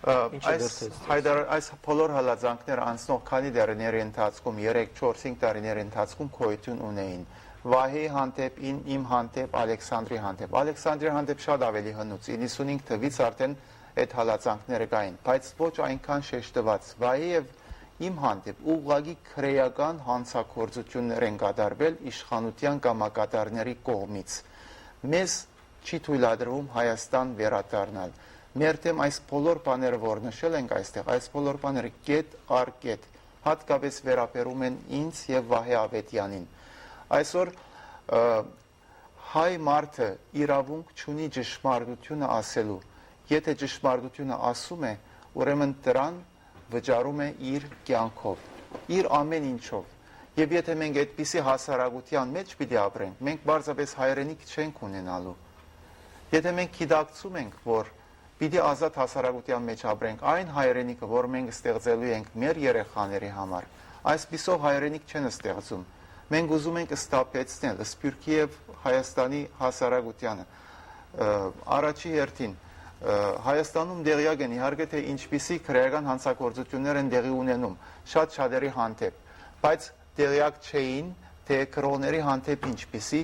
Այս բոլոր հալածանքները անցնող քանի դարիների ընթացքում 3-4-5 տարիների ընթացքում գոյություն ունեին Վահեի հանդեպ, իմ հանդեպ, Ալեքսանդրի հանդեպ։ Ալեքսանդրի հանդեպ շատ ավելի հնուց 95 թվից արդեն այդ հալածանքները կային, բայց ոչ այնքան շեշտված։ Վահեի եւ իմ հանդեպ ուղղակի քրեական հանցագործություններ են կատարվել իշխանության կամակատարների կողմից։ Մեզ չի թույլատրվում Հայաստան վերադառնալ։ Մեր թեմ այս բոլոր բաները, որ նշել ենք այստեղ, այս բոլոր բաները կետ առ կետ հատկապես վերաբերում են ինձ եւ Վահե Ավետյանին։ Այսօր հայ մարդը իրավունք չունի ճշմարտությունը ասելու։ Եթե ճշմարտությունը ասում է, ուրեմն դրան վճարում է իր կյանքով, իր ամեն ինչով։ Եվ եթե մենք այդպիսի հասարակության մեջ պիտի ապրենք, մենք բարձրապես հայրենիք չենք ունենալու։ Եթե մենք գիտակցում ենք, որ պիտի ազատ հասարակության մեջ ապրենք, այն հայրենիքը, որ մենք ստեղծելու ենք մեր երեխաների համար, այսպիսով հայրենիք չեն ստեղծում։ Մենք ուզում ենք ստապեցնել Սփյուռքի եւ Հայաստանի հասարակությանը։ Առաջի հերթին Հայաստանում դեղյակ են իհարկե թե ինչպիսի քրեական հանցագործություններ են դեղի ունենում շատ շատերի հանդեպ, բայց դեղյակ չէին թե քրոների հանդեպ ինչպիսի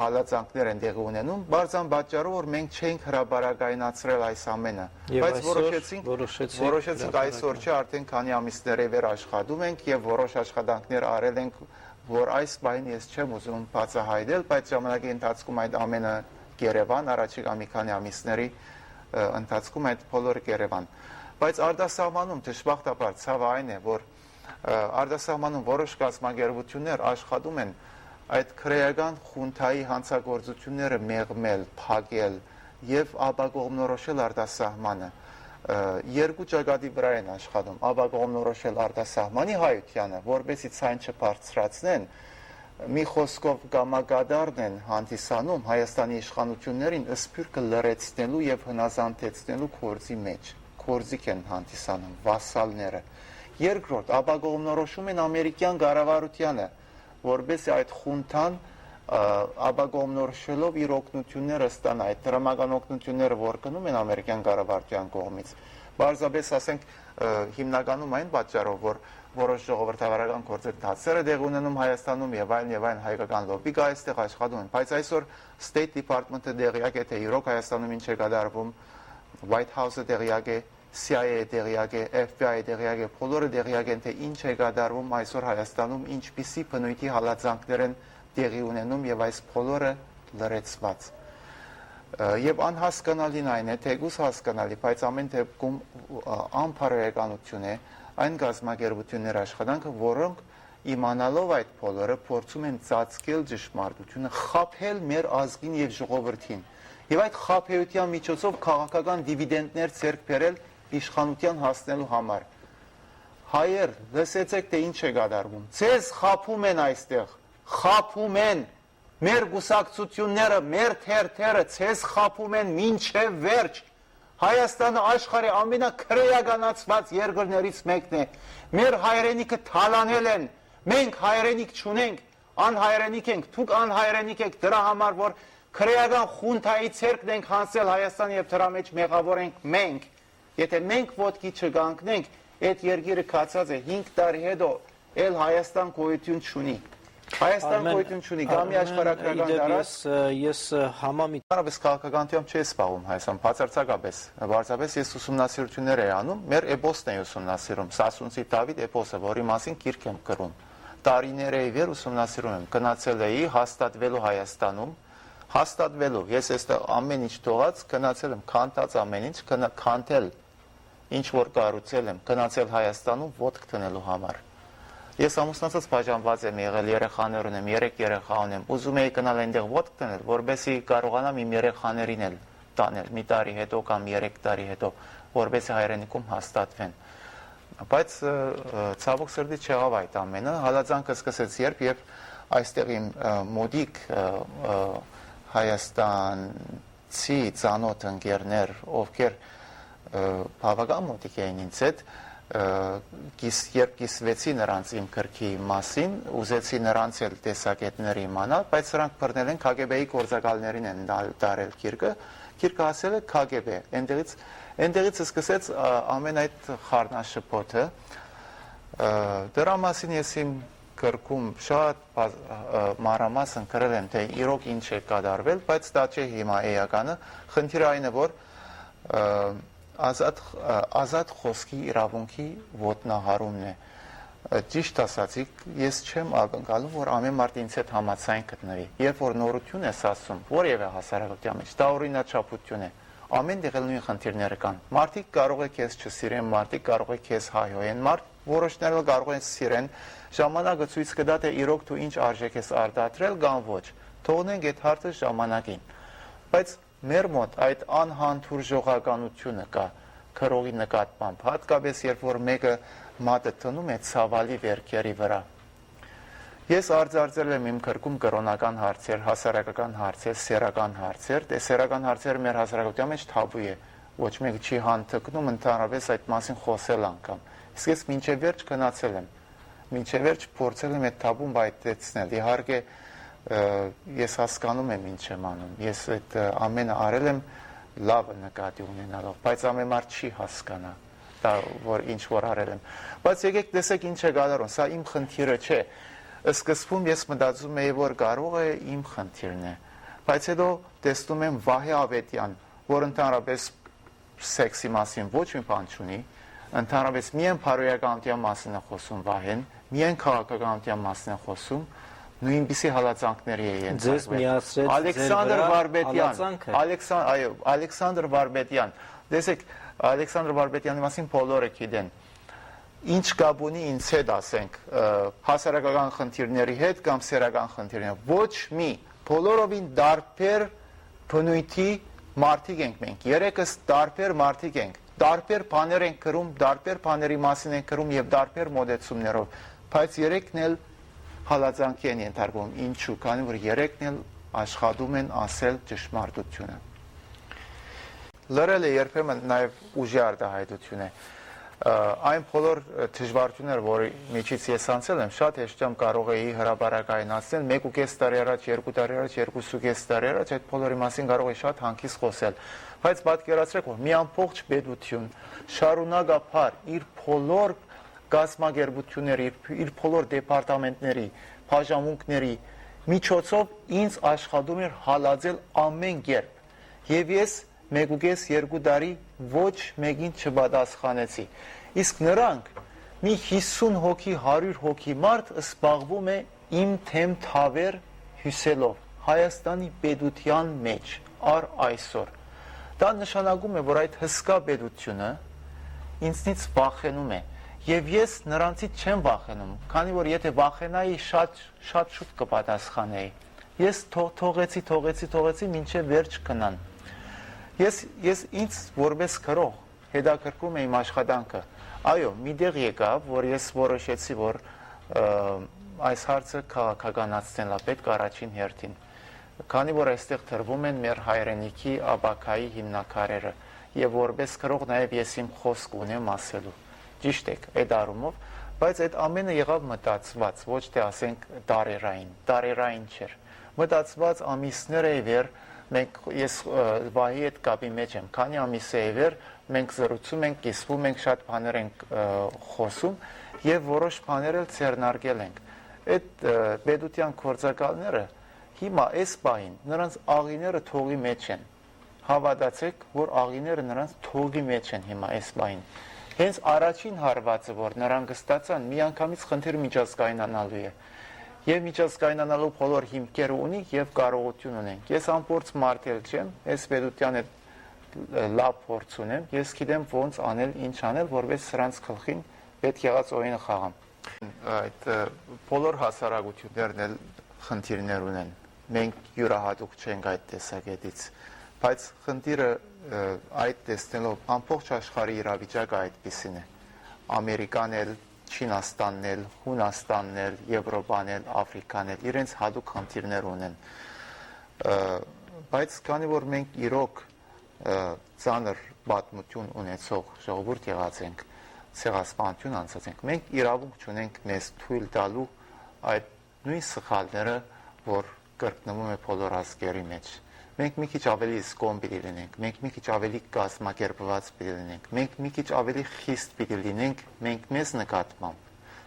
հալածանքներ են տեղի ունենում, բարձան պատճառով, որ մենք չենք հրաբարակայնացրել այս ամենը, բայց որոշեցինք այսօր չէ, արդեն քանի ամիսների վեր աշխատում ենք եւ որոշ աշխատանքներ արել ենք, որ այս բանին ես չեմ ուզում բացահայտել, բայց ժամանակի ընթացքում այդ ամենը Երևան, առաջիկա մի քանի ամիսների ընթացքում այդ բոլորը Երևան։ Բայց արտասահմանում դժբախտաբար ցավը այն է, որ արտասահմանում որոշ կազմակերպություններ աշխատում են այդ քրեական խունթայի հանցագործությունները մեղմել, փակել եւ ապակողմնորոշել արտասահմանը։ Երկու ճակատի վրա են աշխատում, ապակողմնորոշել արտասահմանի հայությանը, որպեսզի ցայն չբարձրացնեն, մի խոսքով կամակադարն են հանդիսանում Հայաստանի իշխանություններին Սփյուռքը լրացնելու եւ հնազանդեցնելու գործի մեջ։ Գործիք են հանդիսանում վասալները։ Երկրորդ, ապակողմնորոշում են ամերիկյան կառավարությանը, որպեսզի այդ խունթան ապակողմնորոշելով իր օգնությունները ստանա, այդ դրամական օգնությունները, որ գնում են ամերիկյան կառավարության կողմից, բարձրապես ասենք հիմնականում այն պատճառով, որ որոշ ժողովրդավարական գործընթացներ դեղ ունենում Հայաստանում եւ այլն հայկական լոբի կա այստեղ աշխատում են, բայց այսօր State Department-ը դեղյակ է, թե իրոք Հայաստանում ինչ է կատարվում, White House-ը դեղյակ է, CIA-ը դեղյակ է, FBI-ը դեղյակ է, բոլորը դեղյակ են, թե ինչ է կատարվում այսօր Հայաստանում, ինչպիսի բնույթի հալածանքներ են տեղի ունենում եւ այս բոլորը լրացված։ Եվ անհասկանալին այն է, թեկուզ հասկանալի, բայց ամեն դեպքում անբարոյականություն է այն գազམ་ակերպությունների աշխատանքը, որոնք իմանալով այդ բոլորը փորձում են ծածկել ճշմարտությունը, խաբել մեր ազգին եւ ժողովրդին։ Եվ այդ խաբեության միջոցով քաղաքական դիվիդենդներ ձեռք բերել իշխանության հասնելու համար։ Հայեր, լսեցեք, թե ինչ է կատարվում։ Ձեզ խաբում են այստեղ, խաբում են մեր գուսակցությունները, մեր թերթերը, ձեզ խաբում են մինչև վերջ։ Հայաստանը աշխարհի ամենաքրեականացված երկրներից մեկն է։ Մեր հայրենիքը թալանել են, մենք հայրենիք չունենք, անհայրենիք ենք, դուք անհայրենիք եք դրա համար, որ քրեական խունթայի ցերկն ենք հանցել Հայաստան եւ դրա մեջ մեղավոր ենք մենք։ Եթե մենք ոտքի չկանգնենք, այդ երկիրը կացած է 5 տարի հետո էլ Հայաստան գոյություն չունի։ Հայաստան գոյություն չունի, գամի աշխարհագրական դարած ես համամիտ Արաբես քաղաքականությամբ չի սպառում Հայաստան, բացարձակապես, բարձրապես ես ուսումնասիրություններ եմ անում, մեր էպոսն է ուսումնասիրում, Սասունցի Դավիթ էպոսը, որի մասին գիրք եմ գրում։ Տարիներ ի վեր ուսումնասիրում եմ, գնացել էի հաստատվելու Հայաստանում, հաստատվելու, ես այստեղ ամեն ինչ թողած, գնացել եմ, քանթած ամեն ինչ, քանթել, ինչ որ կառուցել եմ, գնացել Հայաստանում ոտք տնելու համար։ Ես ամուսնացած բաժանված եմ եղել, երեխաներ ունեմ, 3 երեխա ունեմ, ուզում էի գնալ այնտեղ ոտք տնել, որպեսզի կարողանամ իմ երեխաներին էլ տանել մի տարի հետո կամ 3 տարի հետո, որպեսզի հայրենիքում հաստատվեն։ Բայց ցավոք սրտի չեղավ այդ ամենը, հալածանքը սկսեց երբ այստեղ իմ մոդիկ Հայաստանցի ծանոթ ընկերներ, ովքեր բավական մոտիկ էին ինձ հետ, երբ կիսվեցի նրանց իմ գրքի մասին, ուզեցի նրանց էլ տեսակետներ իմանալ, բայց սրանք բռնել են KGB-ի գործակալներին են տարել գիրքը, գիրքը ասել է KGB, այնտեղից սկսեց ամեն այդ խառնաշփոթը, դրա մասին ես իմ գրքում շատ մանրամասն գրել եմ, թե իրոք ինչ է կատարվել, բայց դա չէ հիմա էականը, խնդիրը այն է, որ ազատ խոսքի իրավունքի ոտնահարումն է, ճիշտ ասացիք, ես չեմ ակնկալում, որ ամեն մարդ ինձ հետ համաձայն գտնվի, երբ որ նորություն ես ասում, որևէ հասարակության մեջ, դա օրինաչափություն է, ամեն տեղ նույն խնդիրները կան, մարդիկ կարող է քեզ չսիրեն, մարդիկ կարող է քեզ հայհոյեն, որոշները կարող են սիրեն, ժամանակը ցույց կտա, թե իրոք դու ինչ արժեք ես արտադրել կամ ոչ, թողնենք այդ հարցը ժամանակին, բայց մեր մոտ այդ անհանդուրժողականությունը կա քրողի նկատմամբ, հատկապես երբ որ մեկը մատը տնում է ցավալի վերքերի վրա։ Ես արձարծել եմ իմ գրքում կրոնական հարցեր, հասարակական հարցեր, սեռական հարցեր, դե սեռական հարցերը մեր հասարակության մեջ թաբու է, ոչ մեկը չի հանդգնում ընդհանրապես այդ մասին խոսել անգամ։ Իսկ ես մինչև վերջ գնացել եմ, մինչև վերջ փորձել եմ այդ թաբուն բայտեցնել։ Իհարկե ես հասկանում եմ ինչ եմ անում, ես այդ ամենը արել եմ լավը նկատի ունենալով, բայց ամեն մարդ չի հասկանա, դա որ ինչ որ արել եմ։ Բայց եկեք տեսեք ինչ է կատարում, սա իմ խնդիրը չէ։ Սկզբում ես մտածում էի, որ կարող է իմ խնդիրն է, բայց հետո տեսնում եմ Վահե Ավետյան, որ ընդհանրապես սեքսի մասին ոչ մի բան չունի, ընդհանրապես միայն բարոյականության մասին է խոսում Վահեն, միայն քաղաքականության մասին է խոսում, նույնպիսի հալածանքների է ենթարկվել։ Ալեքսանդր Վարպետյան, տեսեք, Ալեքսանդր Վարպետյանի մասին բոլորը գիտեն։ Ինչ կապ ունի ինձ հետ, ասենք, հասարակական խնդիրների հետ կամ սեռական խնդիրների, ոչ մի, բոլորովին դարբեր բնույթի մարդիկ ենք մենք, երեքս դարբեր մարդիկ ենք, դարբեր բաներ ենք գրում, դարբեր բաների մասին ենք գրում եւ դարբեր մոդեցումներով, բայց երեքն էլ հալածանքի են ենթարկվում, ինչու, քանի որ երեքն էլ աշխատում են ասել ճշմարտությունը։ Լրել է երբեմն նաեւ ուժի արտահայտություն է։ Այն բոլոր դժվարությունները, որի միջից ես անցել եմ, շատ հեշտությամբ կարող էի հրապարակայնացնել 1.5 տարի առաջ, 2 տարի առաջ, 2.5 տարի առաջ, այդ բոլորի մասին կարող էի շատ հանգիստ խոսել։ Բայց պատկերացրեք, որ մի ամբողջ պետություն շարունակաբար իր բոլոր գազམ་ագերբությունների, իր բոլոր դեպարտամենտների, բաժանմունքների միջոցով ինձ աշխատում էր հալածել ամեն կերպ։ Եվ ես 1.5-2 տարի ոչ մեկին չպատասխանեցի։ Իսկ նրանք մի 50 հոգի, 100 հոգի մարդ զբաղվում է իմ թեմ թավեր հյուսելով Հայաստանի պետության մեջ առ այսօր։ Դա նշանակում է, որ այդ հսկա պետությունը ինձնից վախենում է։ Եվ ես նրանցից չեմ վախենում, քանի որ եթե վախենայի շատ շուտ կպատասխանեի։ Ես թողեցի, մինչև վերջ կնան։ Ես ինձ որպես գրող հետաքրքրում է իմ աշխատանքը։ Այո, մի տեղ եկավ, որ ես որոշեցի, որ այս հարցը քաղաքականացնելն է պետք առաջին հերթին։ Քանի որ այստեղ տրվում են մեր հայրենիքի ապագայի հիմնաքարերը, եւ որպես գրող նաեւ ես իմ խոսք ունեմ ասելու։ Ճիշտ եք, այդ առումով, բայց այդ ամենը եղավ մտածված, ոչ թե ասենք տարերային չէր։ Մտածված ամիսներ է վեր ես Վահի հետ կապի մեջ եմ, քանի ամիս է վեր մենք զրուցում ենք, կիսվում ենք, շատ բաներ ենք խոսում եւ որոշ բաներ էլ ձեռնարկել ենք։ Այդ պետության գործակալները հիմա այս բային նրանց աղիները թողի մեջ են։ Հավատացեք, որ աղիները նրանց թողի մեջ են հիմա այս բային։ Հենց առաջին հարվածը, որ նրանք ստացան, միանգամից խնդիր միջազգայնանալու է։ Եվ միջազգայնանալու բոլոր հիմքերը ունի եւ կարողություն ունենք։ Ես ամբողջ մարդ չեմ, այս պետության հետ լավ փորձ ունեմ, ես գիտեմ ոնց անել, ինչ անել, որովհետեւ սրանց գլխին պետք եղած օրենը խաղամ։ Այդ բոլոր հասարակություններն էլ խնդիրներ ունեն։ Մենք յուրահատուկ չենք այդ տեսակետից, բայց խնդիրը այդ տեսնելով ամբողջ աշխարհի իրավիճակը այդպիսին է։ Ամերիկան էլ, Չինաստանն էլ, Հունաստանն էլ, Եվրոպան էլ, Աֆրիկան էլ իրենց հատուկ խնդիրներ ունեն։ Բայց քանի որ մենք իրոք ծանր պատմություն ունեցող ժողովուրդ եղած ենք, ցեղասպանություն անցած ենք, մենք իրավունք չունենք մեզ թույլ տալու այդ նույն սխալները, որ կրկնվում է բոլոր ազգերի մեջ։ Մենք մի քիչ ավելի զգոն պիտի լինենք, մենք մի քիչ ավելի կազմակերպված պիտի լինենք, մենք մի քիչ ավելի խիստ պիտի լինենք մենք մեզ նկատմամբ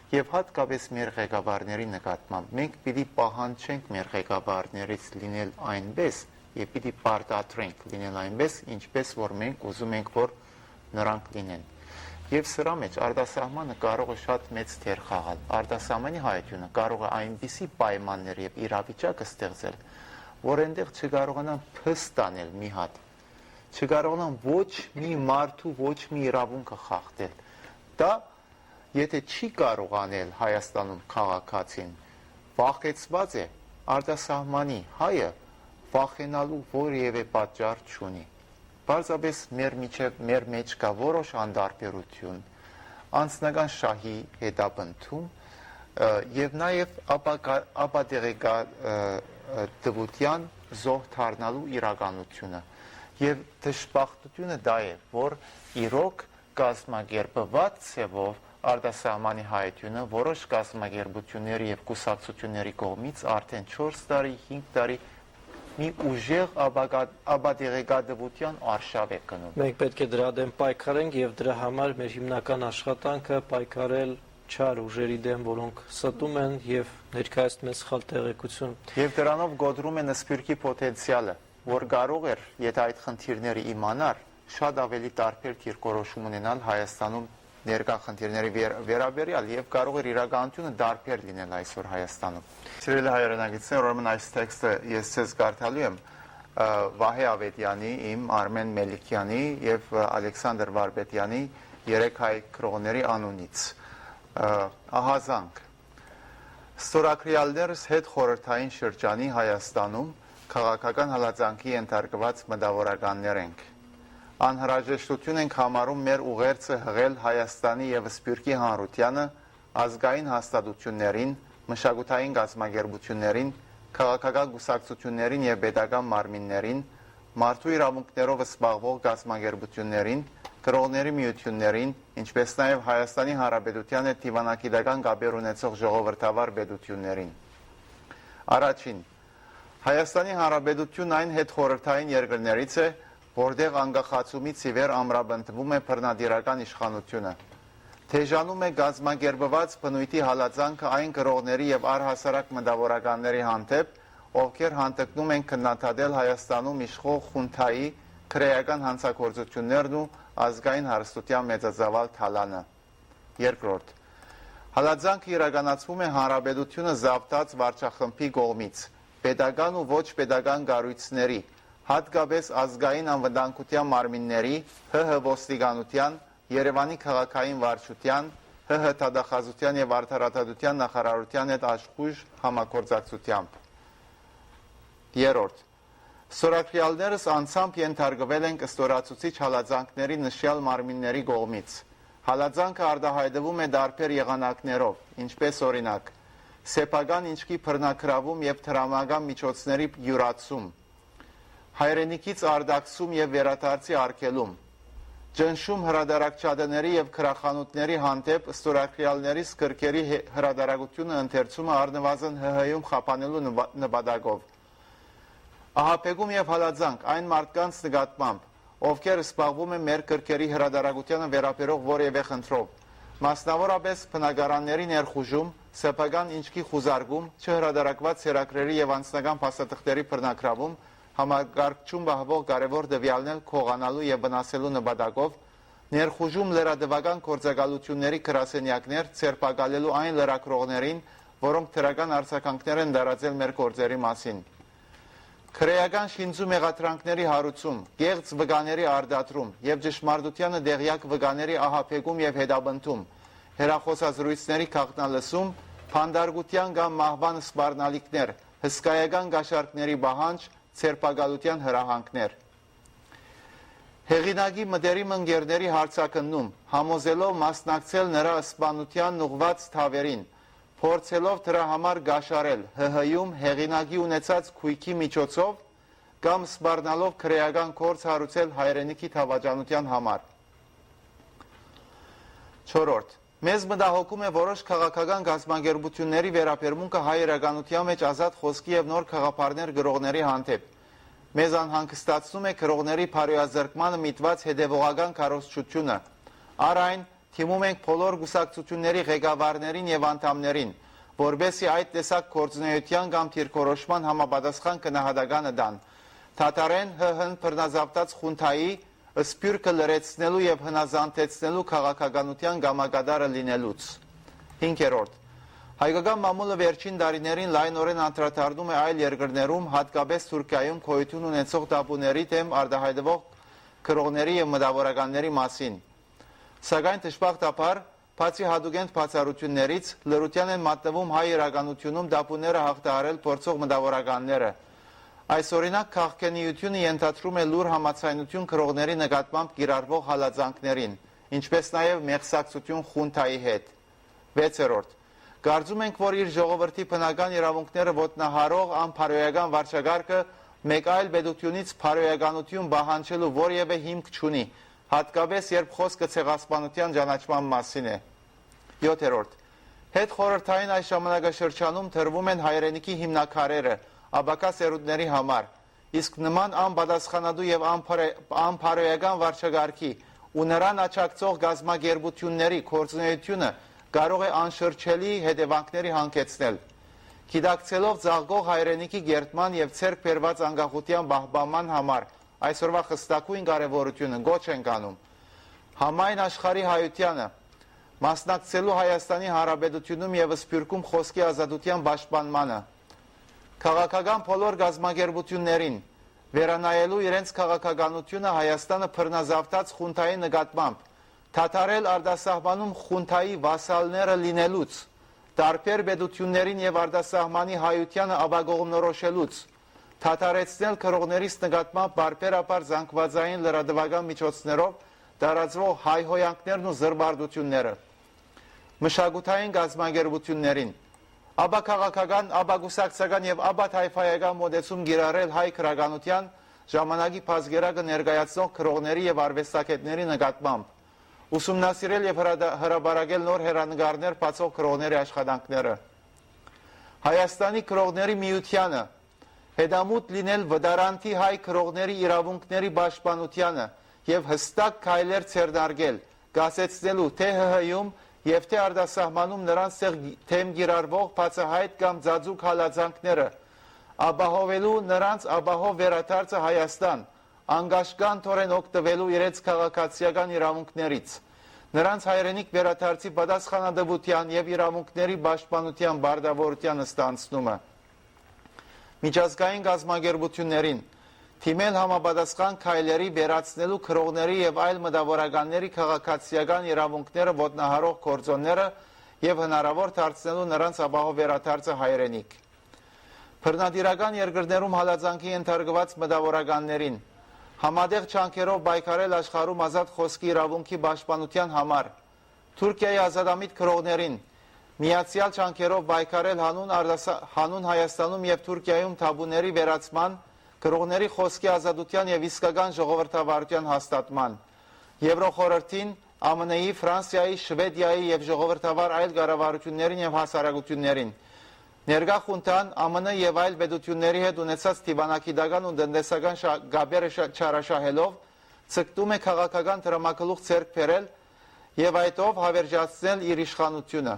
եւ հատկապես մեր ղեկավարների նկատմամբ։ Մենք պիտի պահանջենք մեր ղեկավարներից լինել այնպես եւ պիտի պարտադրենք լինել այնպես, ինչպես որ մենք ուզում ենք, որ նրանք լինեն։ Եվ սրա մեջ արտասահմանը կարող է շատ մեծ դեր խաղալ։ Արտասահմանի հայությունը կարող է այնպիսի պայմաններ եւ իրավիճակ ստեղծել, որ այնտեղ չկարողանան փստանել մի հատ, չկարողանան ոչ մի մարդու ոչ մի իրավունքը խախտել։ Դա եթե չի կարող անել Հայաստանում քաղաքացին, վախեցված է արտասահմանի հայը վախենալու որևէ պատճառ չունի։ Պարզապես մեր մեջ կա որոշ անդարբերություն, անձնական շահի հետապնդում եւ նաեւ ապատեղեկատվության զոհ դառնալու իրականությունը։ Եվ դժբախտությունը դա է, որ իրոք կազմակերպված ցևով արտասահմանի հայությունը որոշ կազմակերպությունների եւ կուսակցությունների կողմից արդեն 4 տարի, 5 տարի մի ուժեղ ապատեղեկատվության արշավ է կնում։ Մենք պետք է դրա դեմ պայքարենք եւ դրա համար մեր հիմնական աշխատանքը պայքարել չար ուժերի դեմ, որոնք ստում են եւ ներկայացնում են սխալ տեղեկություն։ Եվ դրանով գոդրում են սփյուռքի պոտենցիալը, որ կարող էր, եթե այդ խնդիրները իմանար, շատ ավելի տարբեր դիրքորոշում ունենալ Հայաստանում ներկա խնդիրների վերաբերյալ եւ կարող էր իրականությունը դարբեր լինել այսօր Հայաստանում։ Սիրելի հայրենակիցներ, ուրեմն այս տեքստը ես ցեզ կարդալու եմ Վահե Ավետյանի, իմ Արմեն Մելիքյանի եւ Ալեքսանդր Վարպետյանի երեք հայ քրոների անունից։ Ահազանգ Ստորակրյալներս հետ խորհրդային շրջանի Հայաստանում քաղաքական հալածանքի ենթարկված մտավորականներ ենք։ Անհրաժեշտություն ենք համարում մեր ուղերձը հղել Հայաստանի եւ Սփյուռքի հանրությանը, ազգային հաստատություններին, մշակութային կազմակերպություններին, քաղաքական կուսակցություններին եւ պետական մարմիններին, մարդու իրավունքներով զբաղվող կազմակերպություններին, կրողների միություններին, ինչպես նաեւ Հայաստանի Հանրապետության հետ դիվանագիտական կապեր ունեցող ժողովրդավար պետություններին։ Առաջին, Հայաստանի Հանրապետությունն այն հետխորհրդային երկրներից է, որտեղ անկախացումից ի վեր ամրապնդվում է բռնադիրական իշխանությունը։ Թեժանում է կազմակերպված բնույթի հալածանքը այն կրողների եւ առհասարակ մտավորականների հանդեպ, ովքեր հանդգնում են քննադատել Հայաստանում իշխող խունթայի քրեական հանցագործություններն ու ազգային հարստության մեծածավալ թալանը։ Երկրորդ, հալածանքը իրականացվում է հանրապետությունը զավթած վարչախմբի կողմից, պետական ու ոչ պետական կառույցների, հատկապես ազգային անվտանգության մարմինների, ՀՀ ոստիկանության, Երևանի քաղաքային վարչության, ՀՀ դատախազության եւ արդարադատության նախարարության հետ աշխույժ համագործակցությամբ։ Երրորդ, ստորակրյալներս անցամբ ենթարկվել են ստորացուցիչ հալածանքների նշյալ մարմինների կողմից։ Հալածանքը արտահայտվում է տարբեր եղանակներով, ինչպես օրինակ, սեփական ինչքի բռնակրավում եւ տրամական միջոցների յուրացում, հայրենիքից արտաքսում եւ վերադարձի արգելում, ճնշում հրադարակչատների եւ քրախանութների հանդեպ ստորակրյալների սկրկերի հրադարակությունը ընթերցումը առնվազն ՀՀ-ում խափանելու նպատակով, ահաբեկում եւ հալածանք այն մարդկանց նկատմամբ, ովքեր զբաղվում են մեր կրկերի հրադարակությանը վերաբերող որևէ խնդրով, մասնավորապես բնակարանների ներխուժում, սեփական ինչքի խուզարկում, չհրադարակված սերակրերի եւ անձնական փաստաթղթերի բռնակրավում, համագարկչում բահվող կարևոր դվյալներ քողանալու եւ վնասելու նպատակով, ներխուժում լրատվական գործակալությունների գրասենյակներ ցերպակալելու այն լրագրողներին, որոնք դրական արձագանքներ են տարածել մեր գործերի մասին։ Քրեական շինծու մեղադրանքների հարուցում, կեղծ վկաների արդատրում եւ ճշմարտությանը դեղյակ վկաների ահաբեկում եւ հետապնդում, հերախոսազրույցների քաղտնալսում, փանդարգության կամ մահվան սպառնալիքներ, հսկայական գաշարքների բահանջ, ցերպակալության հրահանգներ։ Հեղինակի մտերիմ ընկերների հարցակննում, համոզելով մասնակցել նրա սպանության ուղղված թավերին, փորձելով դրա համար գաշարել ՀՀ-ում հեղինակի ունեցած քույքի միջոցով կամ սպառնալով քրեական գործ հարուցել հայրենիքի թավաճանության համար։ Չորրորդ, մեզ մտահոգում է որոշ քաղաքական կազմակերպությունների վերաբերմունքը հայ իրականության մեջ ազատ խոսքի եւ նոր խաղապարներ գրողների հանդեպ։ մեզ անհանգստացնում է քրողների բարոյազրկմանը միտված հետևողական քարոզչությունը։ Առ այն թիմում ենք բոլոր գուսակցությունների ղեկավարներին եւ անդամներին, որբեսի այդ տեսակ գործունեության կամ դիրքորոշման համապատասխան գնահատականը տան։ Թաթարեն ՀՀ բռնազավթած խունթայի սփյուռքը լրացնելու եւ հնազանդեցնելու քաղաքականության գամակատարը լինելուց։ 5-րդ Հայկական մամուլը վերջին տարիներին լայնորեն անդրադառնում է այլ երկրներում, հատկապես Թուրքիայում գոյություն ունեցող տապուների դեմ արտահայտվող քրողների եւ մտավորականների մասին։ Սակայն դժբախտաբար, բացի հատուկենտ բացառություններից, լրության են մատնվում հայ իրականությունում տապուները հաղթահարել փորձող մտավորականները։ Այս օրինակ քաղաքենիությունը ենթադրում է լուր համացայնություն քրողների նկատմամբ կիրառվող հալածանքներին, ինչպես նաև մեղսակցություն խունթայի հետ։ 6-րդ Կարծում ենք, որ իր ժողովրդի բնական իրավունքները ոտնահարող անփարոյական վարչակարգը մեկ այլ պետությունից փարոյականություն պահանջելու որևէ հիմք չունի, հատկապես երբ խոսքը ցեղասպանության ճանաչման մասին է։ 7-րդ Հետխորհրդային այս ժամանակաշրջանում թրվում են հայրենիքի հիմնաքարերը աբակա սերունդների համար, իսկ նման անպատասխանատու եւ անփարոյական վարչակարգի ու նրան աջակցող գազམ་ագերբությունների գործունեությունը կարող է անշրջելի հետևանքների հանգեցնել։ Գիտակցելով ծաղկող հայրենիքի գերտման եւ ցերկ բերված անկախության պահպանման համար այսօրվա խստակույն կարևորությունը գոչ ենք անում համայն աշխարհի հայությանը մասնակցելու Հայաստանի Հանրապետությունում եւ Սփյուռքում խոսքի ազատության պաշտպանմանը, քաղաքական բոլոր գազམ་ագերբություններին վերանայելու իրենց քաղաքականությունը Հայաստանը բռնազավթած խունթայի նկատմամբ, թաթարել արտասահմանում խունթայի վասալները լինելուց, տարբեր պետություններին եւ արտասահմանի հայությանը ապագողմնորոշելուց, թաթարեցնել քրողներից նկատմամբ բարբերաբար զանգվածային լրատվական միջոցներով տարածվող հայհոյանքներն ու զրբարտությունները, մշակութային գազམ་ագերբություններին, ապա քաղաքական, ապա գուսակցական եւ ապա թայֆայական մոդեցում գիրառել հայ քրագանության ժամանակի բազգերակը ներկայացնող քրողների եւ արվեստագետների նկատմամբ, ուսումնասիրել եւ հրապարակել նոր հերանեկարներ բացող քրողների աշխատանքները, Հայաստանի քրողների միությանը հետամուտ լինել վտարանտի հայ քրողների իրավունքների պաշտպանությանը եւ հստակ քայլեր ցերդարգել, գասեցնելու թե ՀՀ-ում եւ թե արտասահմանում նրանց թեմ գիրառվող բացահայտ կամ ծածուկ հալածանքները, ապահովելու նրանց ապահով վերադարձը Հայաստան, անգաշկանթորեն օգտվելու իրենց քաղաքացիական իրավունքներից, նրանց հայրենիք վերադարձի պատասխանատվության եւ իրավունքների պաշտպանության բարդավորության ստանցնումը, միջազգային գազམ་ագերբություններին թիմել համապատասխան քայլերի վերացնելու քրողների եւ այլ մտավորականների քաղաքացիական իրավունքները ոտնահարող գործոնները եւ հնարավոր դարձնելու նրանց ապահով վերադարձը հայրենիք։ Բռնատիրական երկրներում հալածանքի ենթարկված մտավորականներին համատեղ ջանքերով պայքարել աշխարհում ազատ խոսքի իրավունքի պաշտպանության համար, Թուրքիայի ազատամիտ քրողներին միացյալ ջանքերով պայքարել հանուն Հայաստանում եւ Թուրքիայում թաբուների վերացման, քրողների խոսքի ազատության եւ իսկական ժողովրդավարության հաստատման, Եվրոխորհրդին, ԱՄՆ-ի, Ֆրանսիայի, Շվեդիայի եւ ժողովրդավար այլ կառավարություններին եւ հասարակություններին, ներկա խունթան ԱՄՆ եւ այլ պետությունների հետ ունեցած դիվանագիտական ու տնտեսական գաբերը չարաշահելով ցկտում է քաղաքական դրամակլուխ ձեռք բերել եւ այդով հավերժացնել իր իշխանությունը։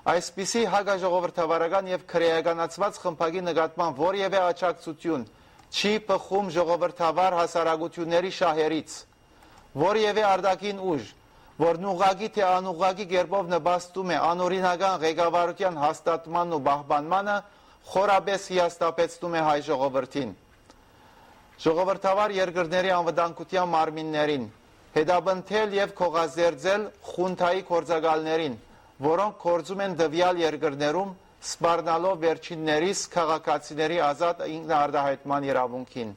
Այսպիսի հակաժողովրդավարական եւ քրեականացված խմբակի նկատմամբ որևէ աջակցություն չի բխում ժողովրդավար հասարակությունների շահերից, որևէ արտաքին ուժ, որն ուղղակի թե անուղղակի կերպով նպաստում է անօրինական ղեկավարության հաստատմանն ու պահպանմանը, խորապես հիասթափեցնում է հայ ժողովրդին։ Ժողովրդավար երկրների անվտանգության մարմիններին, հետապնդել եւ քողազերծել խունթայի գործակալներին, որոնք գործում են տվյալ երկրներում, սպառնալով վերջիններիս քաղաքացիների ազատ ինքնաարտահայտման իրավունքին։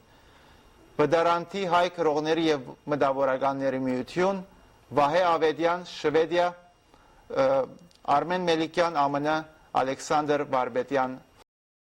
Վտարանտի հայ քրողների եւ մտավորականների միություն, Վահե Ավետյան, Շվեդիա, Արմեն Մելիքյան, ԱՄՆ, Ալեքսանդր Բարբետյան,